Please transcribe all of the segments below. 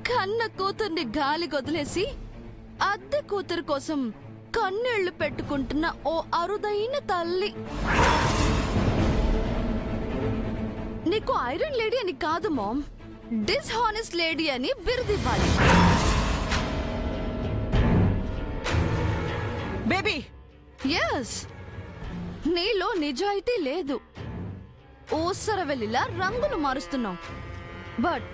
కన్న కూతుర్ని గాలి వదిలేసి అద్దె కూతురు కోసం కన్నీళ్లు పెట్టుకుంటున్న ఓ అరుదైన తల్లి. నీకు ఐరన్ లేడీ అని కాదు మామ్, డిస్హానెస్ట్ లేడీ అని బిరుదివ్వాలి. బేబీ, ఎస్, నీలో నిజాయితీ లేదు. ఊసరవెల్లిలా రంగులు మారుస్తున్నావు. బట్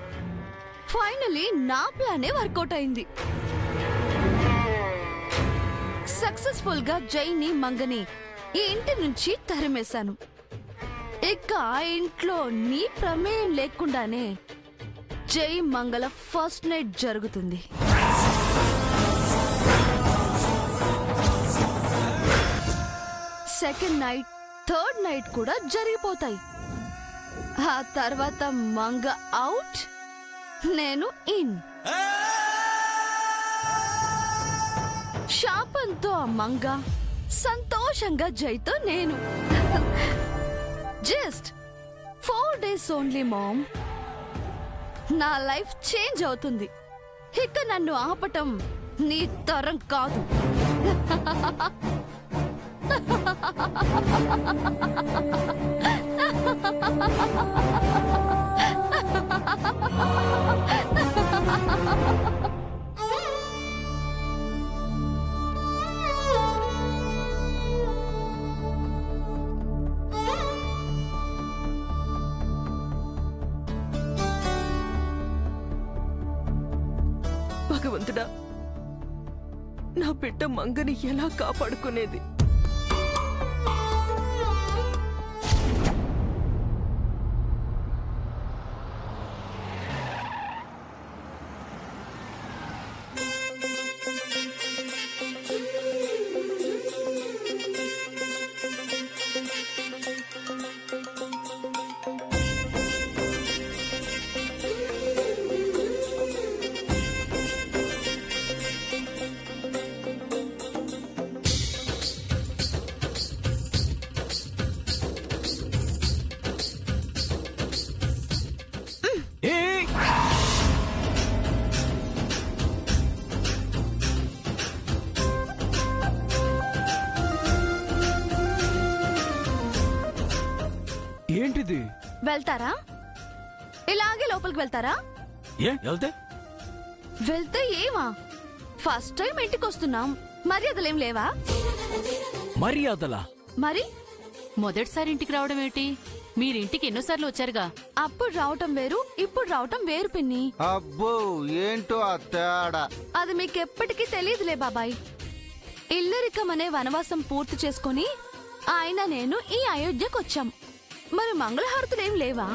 ఫైనలీ నా ప్లానే వర్కౌట్ అయింది. సక్సెస్ఫుల్ గా జైని మంగని ఈ ఇంటి నుంచి తరిమేశాను. ఇక ఆ ఇంట్లో నీ ప్రమేయం లేకుండానే జై మంగళ ఫస్ట్ నైట్ జరుగుతుంది. సెకండ్ నైట్, థర్డ్ నైట్ కూడా జరిగిపోతాయి. ఆ తర్వాత మంగ అవుట్, నేను ఇన్. శాపంతో ఆ మంగ, సంతోషంగా జైతో నేను. Just 4 days only mom. నా లైఫ్ చేంజ్ అవుతుంది. ఇక నన్ను ఆపటం నీ తరం కాదు. భగవంతుడా, నా బిడ్డ మంగని ఎలా కాపాడుకునేది? ఏంటిది? వెళ్తారా? ఇలాగే లోపలికి వెళ్తారా? వెళ్తే ఏమా? ఫస్ట్ టైం ఇంటికి వస్తున్నాం, మర్యాదలేం లేవా? మర్యాదలా? మరి మొదటిసారి ఇంటికి రావడం ఏంటి? మీరింటికి ఎన్నోసార్లు వచ్చారుగా. అప్పుడు రావటం వేరు, ఇప్పుడు రావటం వేరు పిన్ని. అబ్బో, ఏంటో ఆ తేడా. అది మీకెప్పటికీ తెలియదులే బాబాయ్. ఇల్లరికం అనే వనవాసం పూర్తి చేసుకుని ఆయన నేను ఈ అయోధ్యకు వచ్చాం. మరి మంగళహారతులేం లేవా?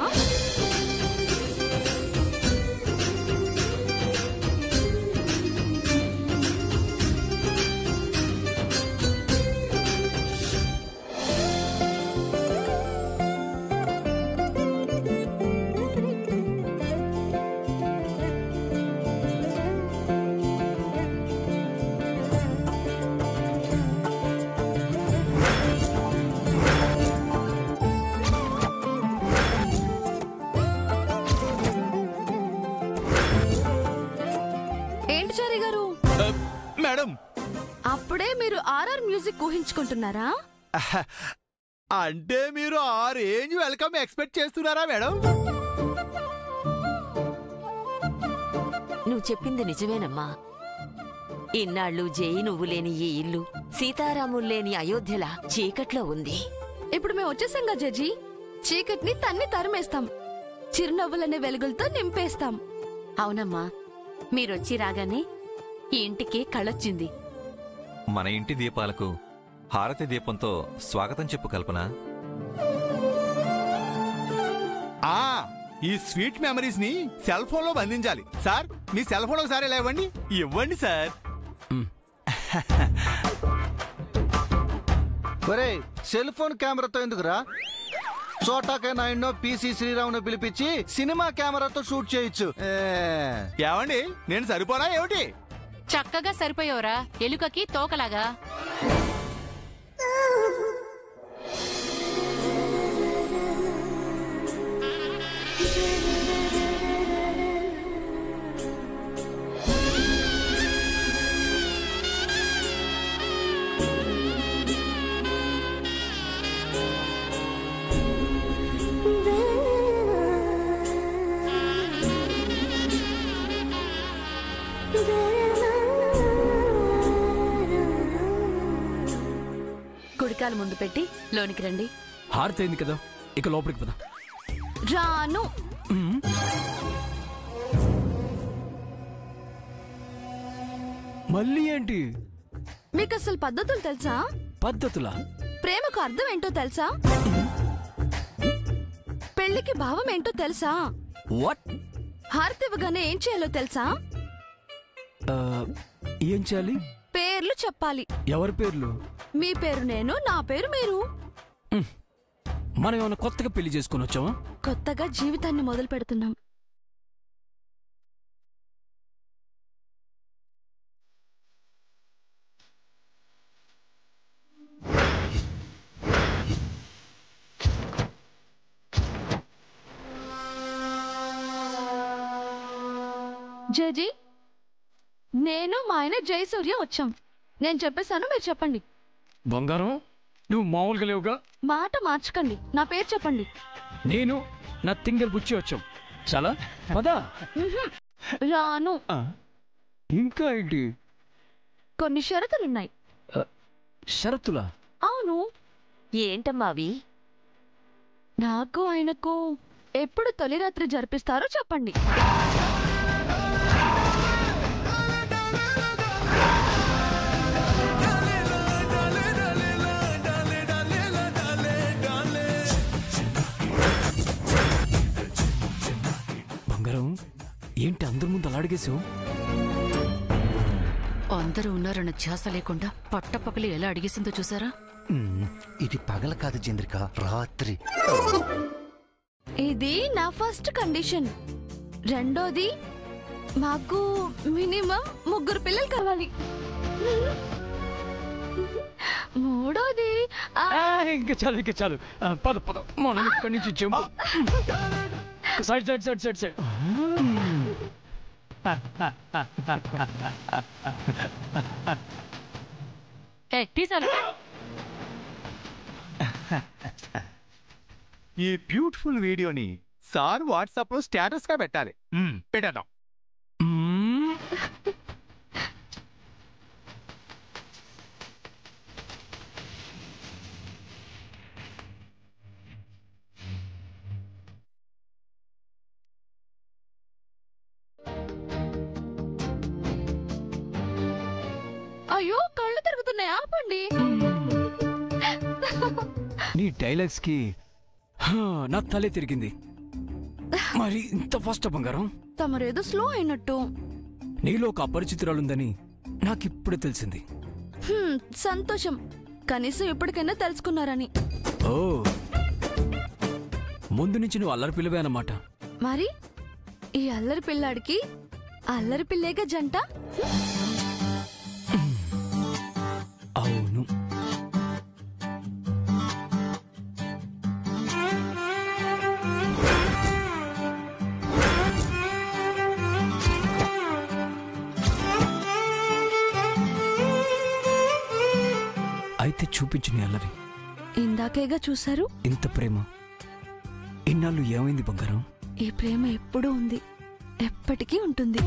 మేడం, అప్పుడే మీరు ఆర్ఆర్ మ్యూజిక్ ఊహించుకుంటున్నారా? అంటే మీరు ఆ రేంజ్ వెల్కమ్ ఎక్స్పెక్ట్ చేస్తున్నారా మేడం? నువ్వు చెప్పింది నిజమేనమ్మా. ఇన్నాళ్ళు జై నువ్వు లేని ఈ ఇల్లు సీతారాములు లేని అయోధ్యలా చీకట్లో ఉంది. ఇప్పుడు మేము వచ్చేసాంగా జడ్జి. చీకటిని తన్ని తరిమేస్తాం, చిరునవ్వులనే వెలుగులతో నింపేస్తాం. అవునమ్మా, మీరొచ్చి రాగానే ఈ ఇంటికి కళొచ్చింది. మన ఇంటి దీపాలకు హారతి దీపంతో స్వాగతం చెప్పు కల్పన. ఈ స్వీట్ మెమరీస్ ని సెల్ ఫోన్ లో బంధించాలి. సార్, మీ సెల్ ఫోన్ ఒకసారి ఇలా ఇవ్వండి. ఇవ్వండి సార్. ఒరే, సెల్ ఫోన్ కెమెరాతో ఎందుకురా? చోటాకే నాయుడునో పిసి శ్రీరామును పిలిపించి సినిమా కెమెరాతో షూట్ చేయొచ్చు. ఏమండి నేను సరిపోనా ఏమిటి? చక్కగా సరిపోయావురా, ఎలుకకి తోకలాగా. కుడికాలు ముందు పెట్టి లోనికి రండి. హారతైంది కదా, ఇక లోపలికి పద. రాను. మళ్ళీ ఏంటి? మీకు అసలు పద్ధతులు తెలుసా? పద్ధతులా? ప్రేమకు అర్థం ఏంటో తెలుసా? పెళ్లికి భావం ఏంటో తెలుసా? వాట్? హారతి ఇవ్వగానే ఏం చేయాలో తెలుసా? ఏం చేయాలి? పేర్లు చెప్పాలి. ఎవరి పేర్లు? మీ పేరు నేను, నా పేరు మీరు. మనం ఏమైనా కొత్తగా పెళ్లి చేసుకుని వచ్చామా? కొత్తగా జీవితాన్ని మొదలు పెడుతున్నాం. జయజీ, నేను మా ఆయన జయసూర్య వచ్చాం. నేను చెప్పేశాను, మీరు చెప్పండి. బంగారం, నువ్వు మామూలుగా లేవుగా. మాట మార్చకండి, నా పేరు చెప్పండి. నేను నా తింగల్ బుచ్చి వచ్చాం. చాలా పదా. రాను. ఇంకా ఏంటి? కొన్ని షరతులున్నాయి. షరతులా? అవును. ఏంటమ్మా అవి? నాకు ఆయనకు ఎప్పుడు తొలి రాత్రి జరిపిస్తారో చెప్పండి. బంగారం, ఏంటి అందరి ముందు అలా అడిగేశావు? అందరూ ఉన్నారన్న ధ్యాస లేకుండా పట్టపక్కలి ఎలా అడిగేసిందో చూసారా? ఇది పగల కాదు చంద్రిక, రాత్రి. ఇది నా ఫస్ట్ కండిషన్. రెండోది, మాకు మినిమం 3 పిల్లలు కావాలి. మూడోది, ఇంకా చాలు, ఇంకా చాలు. పద పద, మనం ఇక్కడి నుంచి చెంపు. Side side side side side. ఈ బ్యూటిఫుల్ వీడియోని సార్ వాట్సాప్ లో స్టేటస్ గా పెట్టాలి. పెట్టేద్దాం. అయ్యో కళ్ళు తిరుగుతున్నాయి, ఆపండి. నీ డైలాగ్స్ కి నా తలే తిరిగింది. మరి ఇంత ఫాస్ట్ బంగారం? తమరేదో స్లో అయినట్టు. నీలో ఒక అపరిచితురాలుందని నాకిప్పుడే తెలిసింది. సంతోషం, కనీసం ఇప్పటికైనా తెలుసుకున్నారని. ఓ, ముందు నుంచి నువ్వు అల్లరి పిల్లవే అన్నమాట. మరి ఈ అల్లరి పిల్లాడికి అల్లరి పిల్లేగా జంట. అవును. అయితే చూపించు నీ అల్లరి. ఇందాకేగా చూశారు. ఇంత ప్రేమ ఇన్నాళ్ళు ఏమైంది బంగారం? ఈ ప్రేమ ఎప్పుడూ ఉంది, ఎప్పటికీ ఉంటుంది.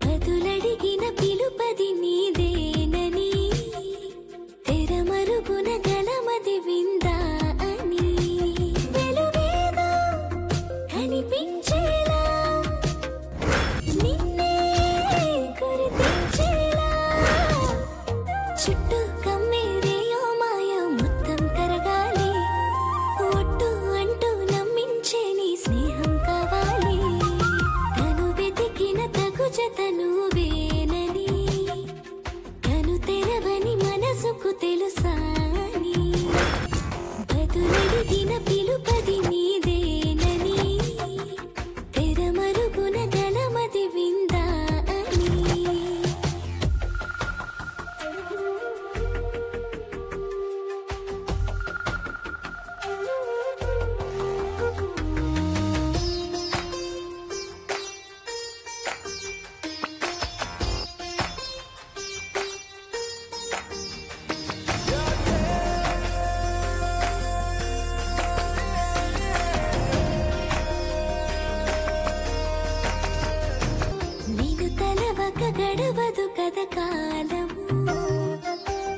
బదులడిగిన పిలుపది నీదేనని, తెరమరుగున గలమది విందా అని, వెలుగేదో కనిపించేలా నిన్నే గుర్తించేలా, చుట్టూ కమ్మేరేయో మాయ మొత్తం నీకు తెలుసా అని బదులడిగిన పిలుపది నీదేనని తెరమరుగున గలమది విందా అని నీను తలవక గడవదు కథ కాలము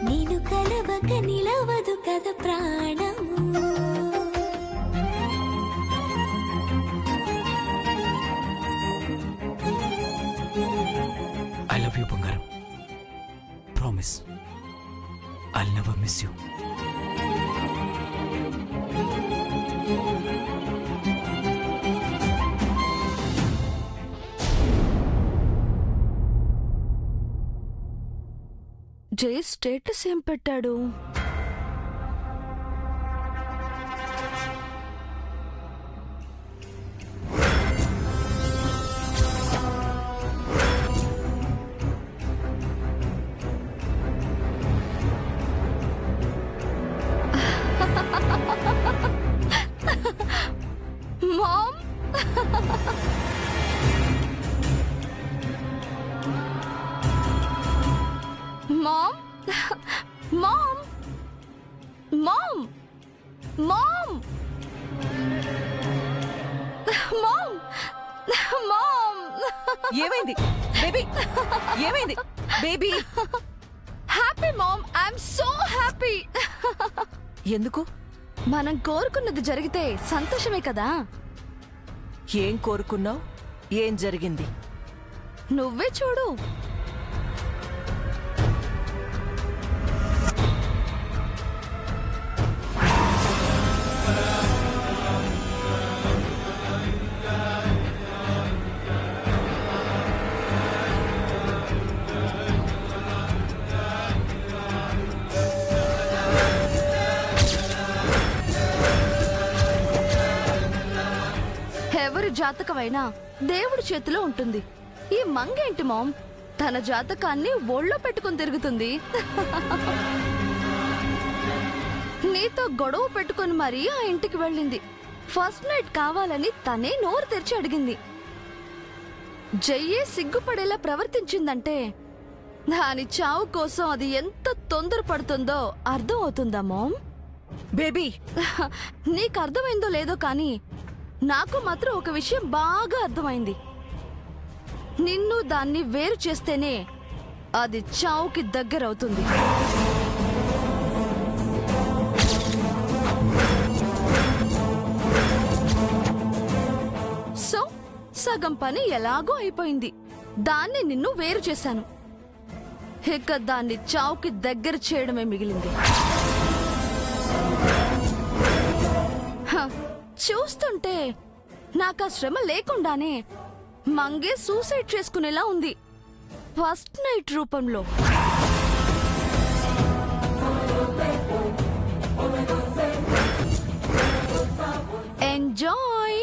నీను కలవక నిలవదు కథ ప్రాణము I love you, Bangaram. Promise. I'll never miss you. Jai status ఏం పెట్టాడు? Mom mom mom mom mom mom mom ఏమైంది బేబీ? ఏమైంది baby? Happy mom, I'm so happy. ఎందుకు? మనం కోరుకున్నది జరిగితే సంతోషమే కదా. ఏం కోరుకున్నావు? ఏం జరిగింది? నువ్వే చూడు. ఎవరి జాతకమైనా దేవుడి చేతిలో ఉంటుంది. ఈ మంగేంటి మామ్, తన జాతకాన్ని ఒళ్ళో పెట్టుకుని తిరుగుతుంది. నీతో గొడవ పెట్టుకుని మరీ ఆ ఇంటికి వెళ్ళింది. ఫస్ట్ నైట్ కావాలని తనే నోరు తెరిచి అడిగింది. జయ్యే సిగ్గుపడేలా ప్రవర్తించిందంటే దాని చావు కోసం అది ఎంత తొందరపడుతుందో అర్థం అవుతుందా మామ్? బేబీ, నీకు అర్థమైందో లేదో కానీ నాకు మాత్రం ఒక విషయం బాగా అర్థమైంది. నిన్ను దాన్ని వేరు చేస్తేనే అది చావుకి దగ్గరవుతుంది. సో సగం పని ఎలాగో అయిపోయింది. దాన్ని నిన్ను వేరు చేశాను. ఇక దాన్ని చావుకి దగ్గర చేయడమే మిగిలింది. చూస్తుంటే నాకు ఆ శ్రమ లేకుండానే మంగే సూసైడ్ చేసుకునేలా ఉంది, ఫస్ట్ నైట్ రూపంలో. ఎంజాయ్.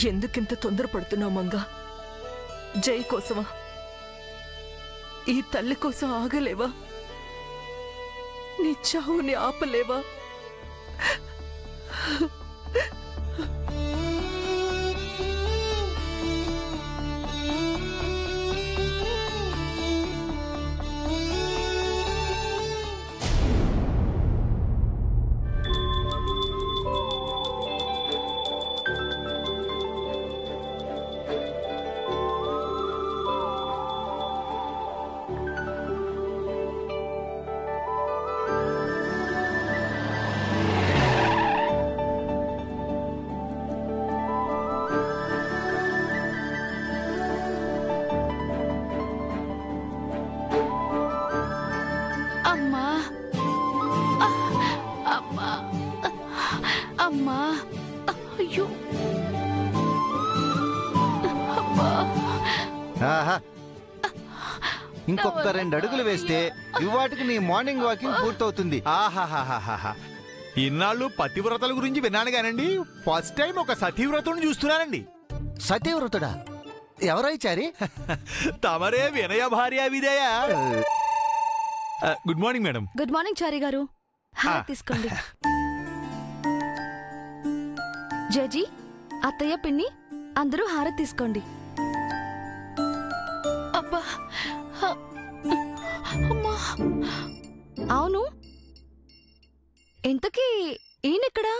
ఎందుకింత తొందరపడుతున్నావు మంగా? జై కోసమా? ఈ తల్లి కోసం ఆగలేవా? నీ చావుని ఆపలేవా? అమ్మా అమ్మా అమ్మా అయ్యో ఆహా ఇంకొక 2 అడుగులు వేస్తే ఇవాటికి నీ మార్నింగ్ వాకింగ్ పూర్తవుతుంది. ఆహాహాహాహా ఇన్నాళ్ళు పతివ్రతల గురించి విన్నాను కానండి, ఫస్ట్ టైం ఒక సతీవ్రతుని చూస్తున్నానండి. సతీవ్రతుడా? ఎవరైచారి? తమరే వినయ భార్య విధేయ. Good morning madam. Good morning Chari garu. తీసుకోండి. జేజీ, అత్తయ్య, పిన్ని అందరూ హారతి తీసుకోండి. అబ్బా అమ్మా. అవును, ఇంతకీ ఈయనెక్కడా?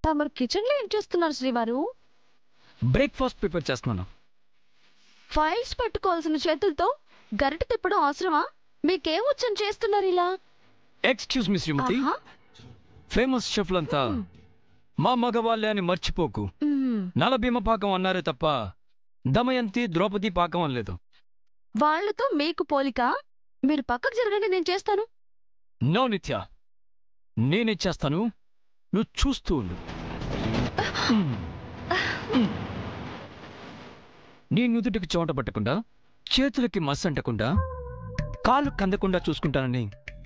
తమరు కిచెన్ లో ఏం చేస్తున్నారు శ్రీవారు? బ్రేక్ఫాస్ట్ ప్రిపేర్ చేస్తున్నాను. ఫైల్స్ పట్టుకోవాల్సిన చేతులతో గరిట తిప్పడం అవసరమా? మీకేం వచ్చని చేస్తున్నారు ఇలా? ఎక్స్క్యూజ్ మీ శ్రీమతి, ఫేమస్ షెఫ్లంతా మా మగవాళ్ళే అని మర్చిపోకు. నలభీమ పాకం అన్నారే తప్ప దమయంతి ద్రౌపది పాకం అనలేదు. వాళ్లతో మీకు పోలిక. మీరు పక్కకు జరగండి, నేను చేస్తాను. నో నిత్య, నేనే చేస్తాను, నువ్వు చూస్తూ ఉండు. నీ నుదుటికి చోట పట్టకుండా, చేతులకి మస్సు అంటకుండా, కాలు కందకుండా చూసుకుంటానని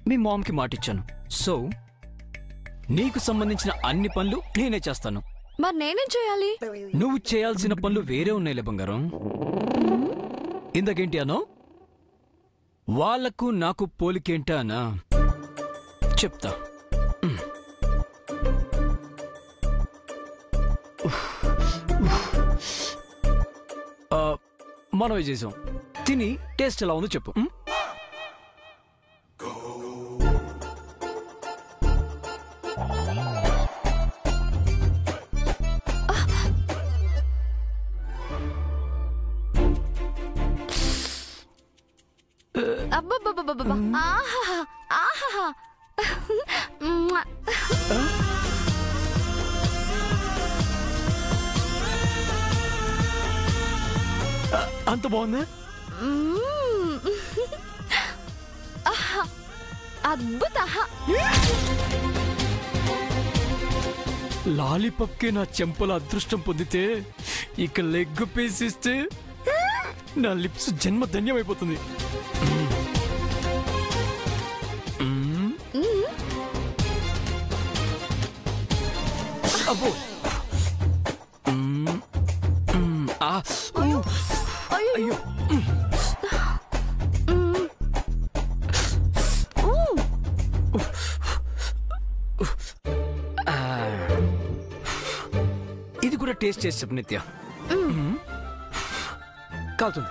మీ మామ్కి మాటిచ్చాను. సో నీకు సంబంధించిన అన్ని పనులు నేనే చేస్తాను. మరి నేనేం చేయాలి? నువ్వు చేయాల్సిన పనులు వేరే ఉన్నాయిలే బంగారం. ఇందకేంటి అనో? వాళ్లకు నాకు పోలికేంటా అనా చెప్తా. మనమే చేసాం, తిని టేస్ట్ ఎలా ఉందో చెప్పు. అబ్బబ్బబ్బబ్బబ్బ, ఆహాహా ఆహాహా. అంత బాగుందా? అద్భుత. లాలీపాప్కే నా చెంపల అదృష్టం పొందితే ఇక లెగ్ పీస్ ఇస్తే నా లిప్స్ జన్మ ధన్యమైపోతుంది. అబ్బో, అయ్యో, ఇది కూడా టేస్ట్ చేసి చెప్పు నిత్య. కాలుతుంది.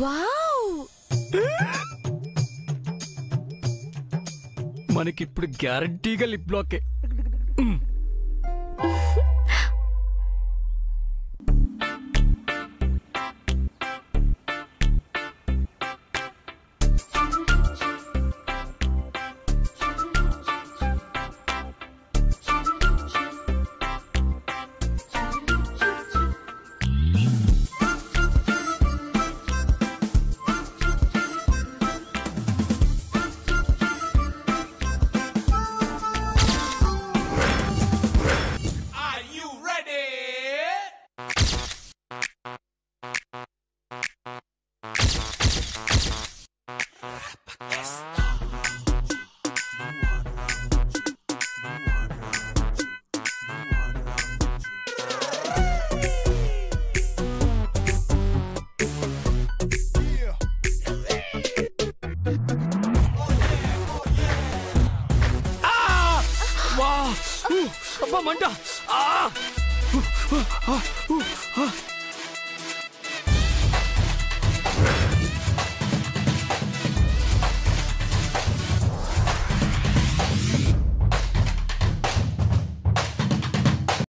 వావ్, మనకిప్పుడు గ్యారంటీగా లిప్ బ్లాకే. అబ్బా మంట!